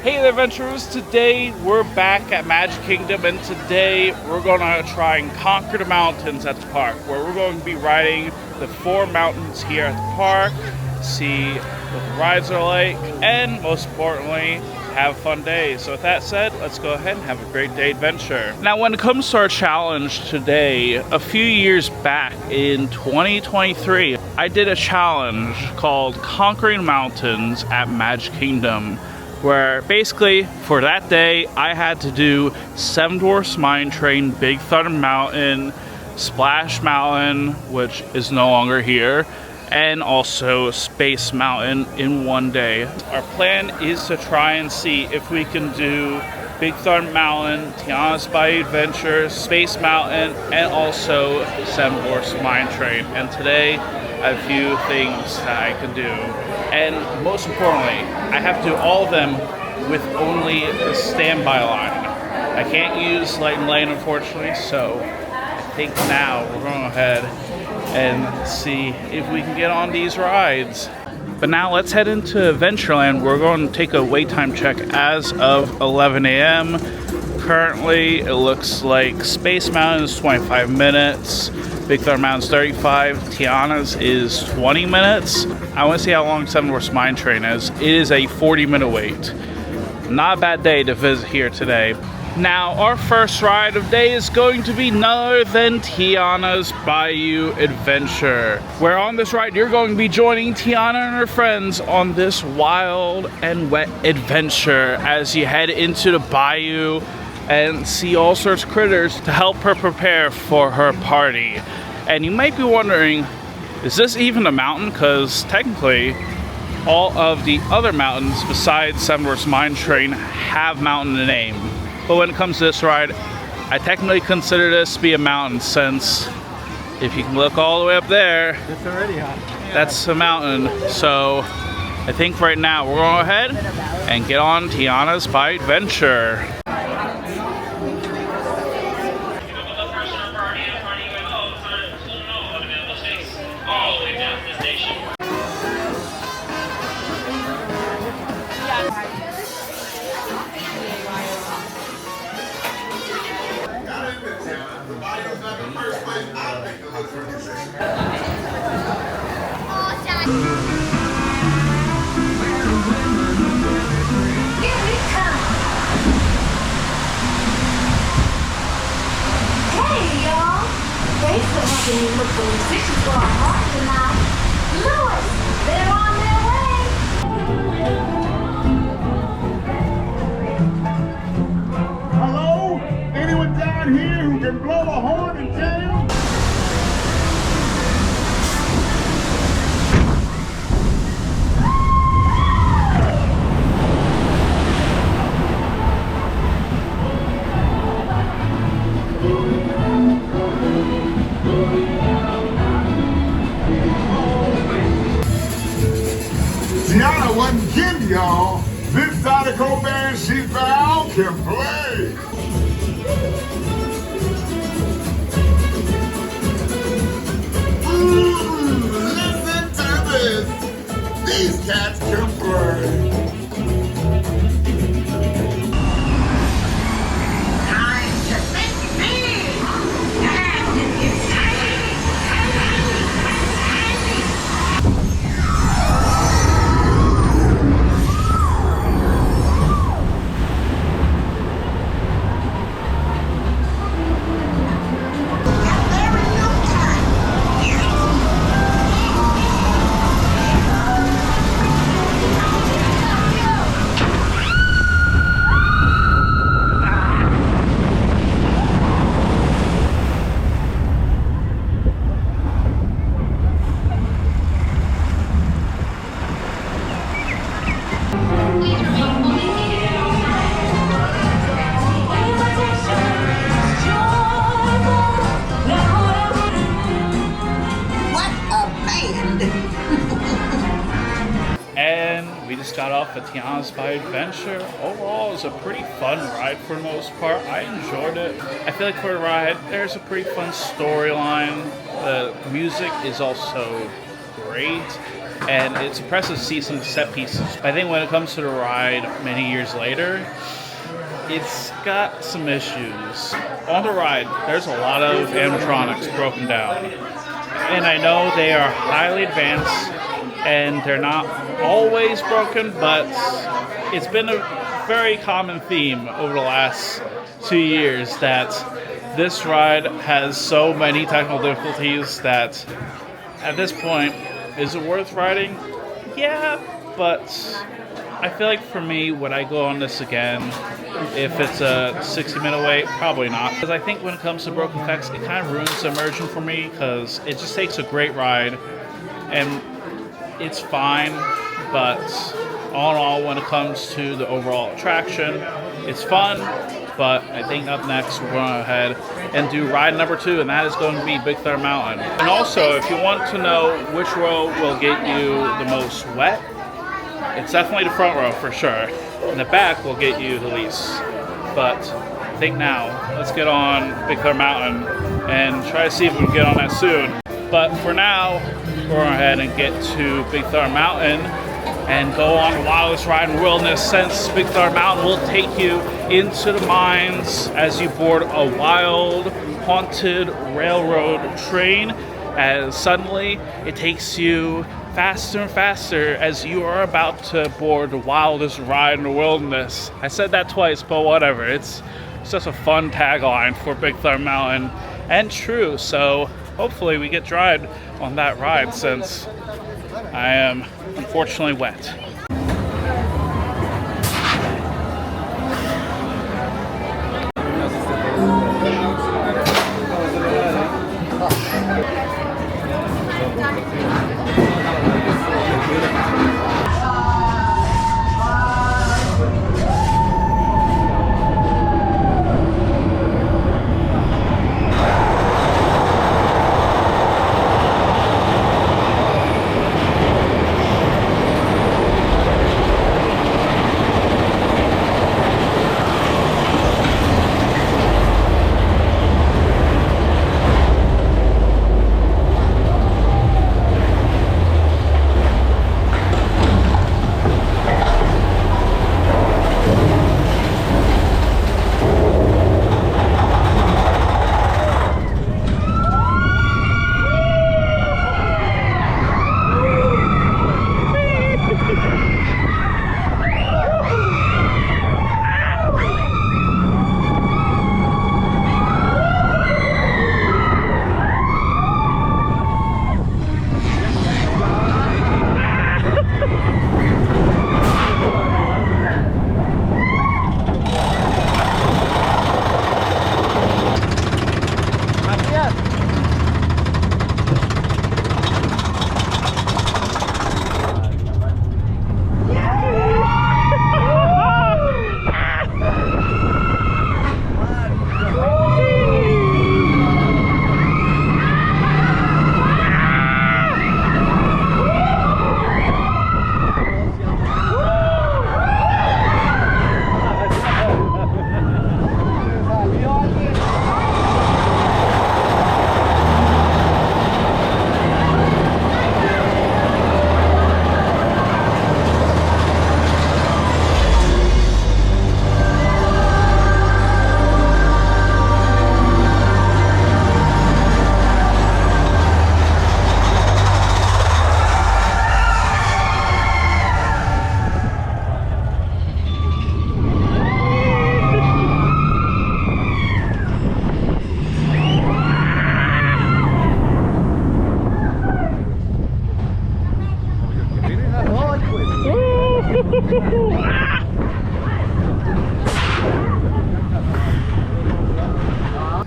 Hey there, adventurers! Today we're back at Magic Kingdom, and today we're going to try and conquer the mountains at the park, where we're going to be riding the 4 mountains here at the park, see what the rides are like, and most importantly, have a fun day. So with that said, let's go ahead and have a great day adventure. Now, when it comes to our challenge today, a few years back in 2023, I did a challenge called Conquering Mountains at Magic Kingdom, where basically for that day I had to do Seven Dwarfs Mine Train, Big Thunder Mountain, Splash Mountain, which is no longer here, and also Space Mountain in one day. Our plan is to try and see if we can do Big Thunder Mountain, Tiana's Bayou Adventure, Space Mountain, and also Seven Dwarfs Mine Train. And today I have a few things that I can do. And most importantly, I have to do all of them with only the standby line. I can't use Light and Lane, unfortunately, so I think now we're going to go ahead and see if we can get on these rides. But now let's head into Adventureland. We're going to take a wait time check as of 11 a.m. Currently, it looks like Space Mountain is 25 minutes. Big Thunder Mountain's 35. Tiana's is 20 minutes. I want to see how long Seven Dwarfs Mine Train is. It is a 40-minute wait. Not a bad day to visit here today. Now, our first ride of the day is going to be none other than Tiana's Bayou Adventure, where on this ride you're going to be joining Tiana and her friends on this wild and wet adventure as you head into the bayou and see all sorts of critters to help her prepare for her party. And you might be wondering, is this even a mountain? Because technically all of the other mountains besides Seven Dwarfs Mine Train have mountain in the name. But when it comes to this ride, I technically consider this to be a mountain, since if you can look all the way up there, it's already hot. That's a mountain. So I think right now we're going to go ahead and get on Tiana's Bayou Adventure. Can you look for musicians for our party tonight? Louis, they're on their way. Hello? Anyone down here who can blow a horn and jam? Tiana wasn't kidding, y'all. This Zydeco band she found can play. Listen to this. These cats can play. Time to think big and exciting. And we just got off at Tiana's Bayou Adventure. Overall, it was a pretty fun ride for the most part. I enjoyed it. I feel like for the ride, there's a pretty fun storyline. The music is also great. and it's impressive to see some set pieces. I think when it comes to the ride many years later, it's got some issues. On the ride, there's a lot of animatronics broken down, and I know they are highly advanced and they're not always broken, but it's been a very common theme over the last 2 years that this ride has so many technical difficulties that at this point, is it worth riding? Yeah, but I feel like for me, would I go on this again if it's a 60-minute wait? Probably not. Because I think when it comes to broken effects, it kind of ruins the immersion for me because it just takes a great ride and it's fine, but all in all, when it comes to the overall attraction, it's fun. But I think up next, we're going to go ahead and do ride number 2, and that is going to be Big Thunder Mountain. And also, if you want to know which row will get you the most wet, it's definitely the front row for sure. And the back will get you the least. But I think now, let's get on Big Thunder Mountain and try to see if we can get on that soon. But for now, we're going to go ahead and get to Big Thunder Mountain and go on the wildest ride in the wilderness, since Big Thunder Mountain will take you into the mines as you board a wild, haunted railroad train, as suddenly it takes you faster and faster as you are about to board the wildest ride in the wilderness. I said that twice, but whatever. It's just a fun tagline for Big Thunder Mountain, and true, so hopefully we get to ride on that ride since I am unfortunately wet.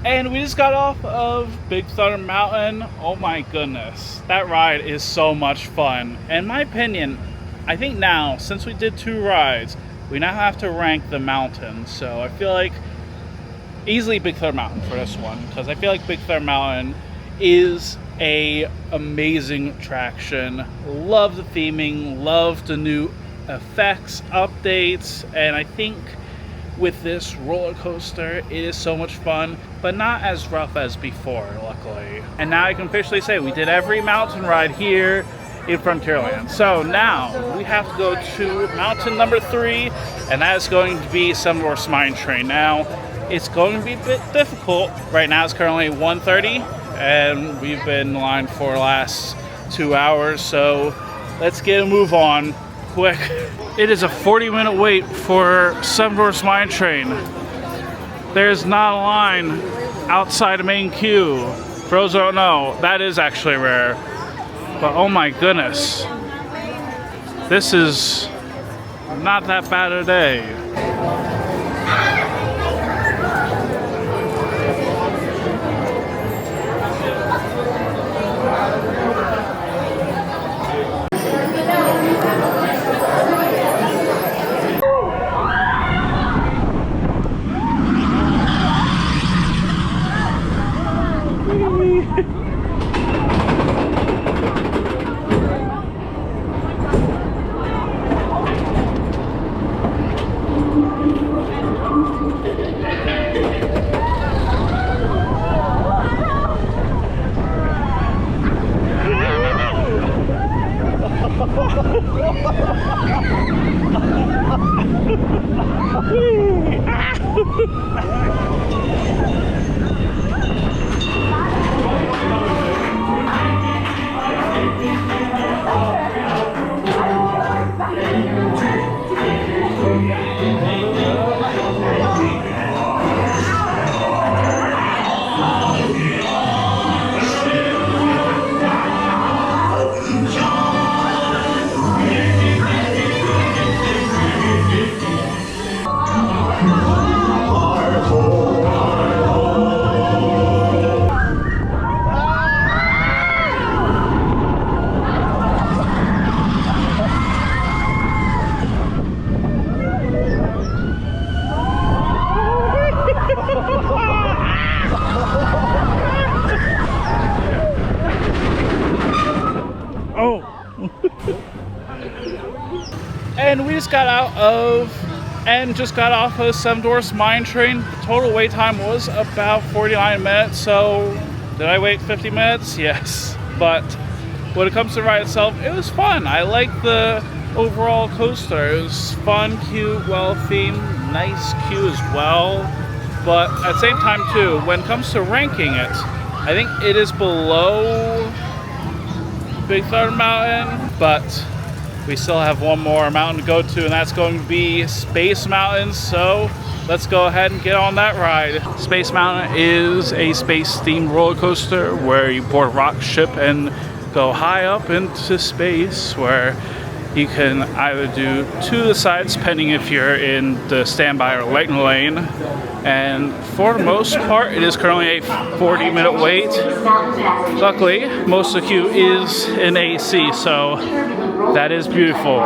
And we just got off of Big Thunder Mountain. Oh my goodness, that ride is so much fun. In my opinion, I think now, since we did 2 rides, we now have to rank the mountains. So I feel like easily Big Thunder Mountain for this one, because I feel like Big Thunder Mountain is a amazing attraction. Love the theming, love the new effects, updates, and I think with this roller coaster, it is so much fun, but not as rough as before, luckily. And now I can officially say we did every mountain ride here in Frontierland. So now we have to go to mountain number 3, and that is going to be Seven Dwarfs Mine Train. Now, it's going to be a bit difficult. Right now it's currently 1:30, and we've been in line for the last 2 hours, so let's get a move on quick. It is a 40-minute wait for Seven Dwarfs Mine Train. There's not a line outside the main queue. For those who don't know, that is actually rare. But oh my goodness, this is not that bad a day. And we just got off of Seven Dwarfs Mine Train. The total wait time was about 49 minutes, so did I wait 50 minutes? Yes. But when it comes to the ride itself, it was fun. I liked the overall coaster. It was fun, cute, well themed, nice queue as well. But at the same time too, when it comes to ranking it, I think it is below Big Thunder Mountain, but we still have one more mountain to go to, and that's going to be Space Mountain. So let's go ahead and get on that ride. Space Mountain is a space-themed roller coaster where you board a rocket ship and go high up into space, where you can either do to the sides, depending if you're in the standby or lightning lane. And for the most part, it is currently a 40-minute wait. Luckily, most of the queue is in AC, so that is beautiful.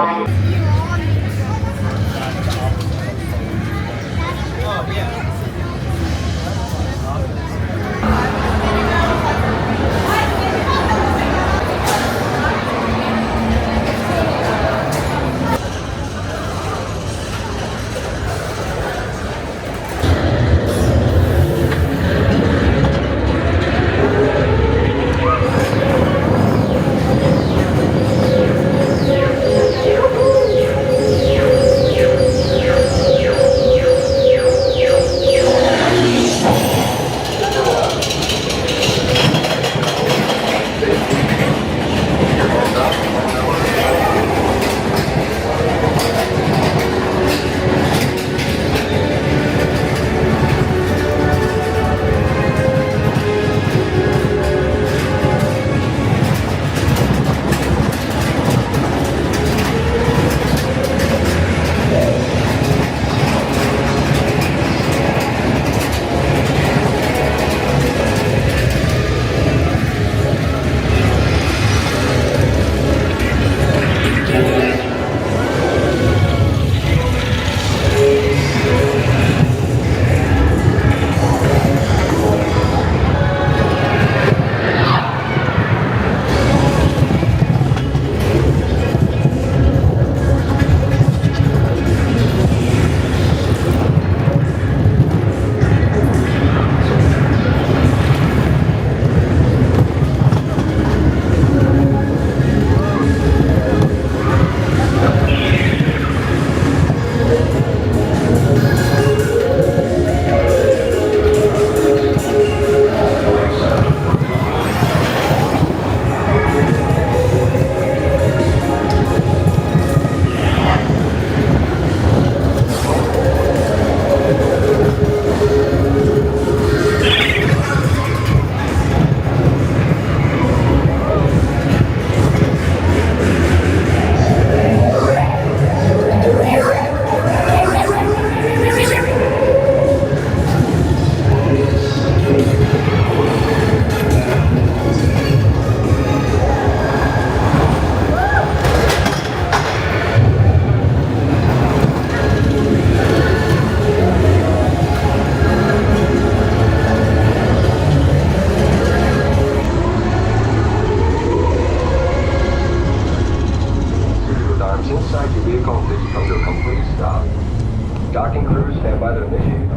Observers, stand by to initiate.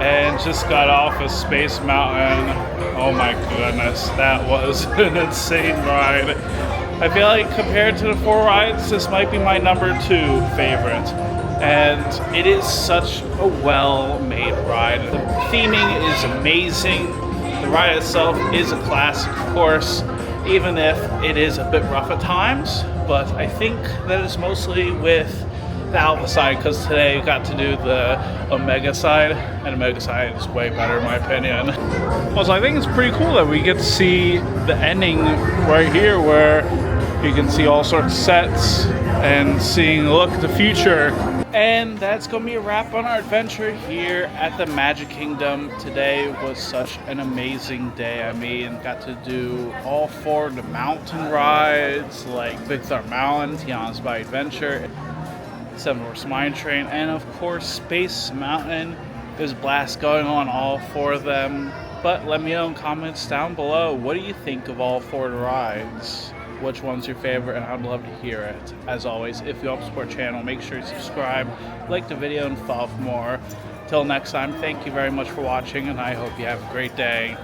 And just got off of Space Mountain. Oh my goodness, that was an insane ride. I feel like compared to the 4 rides, this might be my number 2 favorite. And it is such a well-made ride. The theming is amazing. The ride itself is a classic, of course, even if it is a bit rough at times. But I think that is mostly with the Alpha side, because today we got to do the Omega side, and Omega side is way better in my opinion. Also, I think it's pretty cool that we get to see the ending right here, where you can see all sorts of sets and seeing a look at the future. And that's gonna be a wrap on our adventure here at the Magic Kingdom. Today was such an amazing day. I mean, got to do all 4 of the mountain rides, like Big Thunder Mountain, Tiana's Bayou Adventure, Seven Dwarfs Mine Train, and of course Space Mountain. There's a blast going on all 4 of them. But let me know in comments down below, what do you think of all 4 rides? Which one's your favorite? And I'd love to hear it. As always, if you help support the channel, make sure you subscribe, like the video, and follow for more. Till next time, thank you very much for watching, and I hope you have a great day.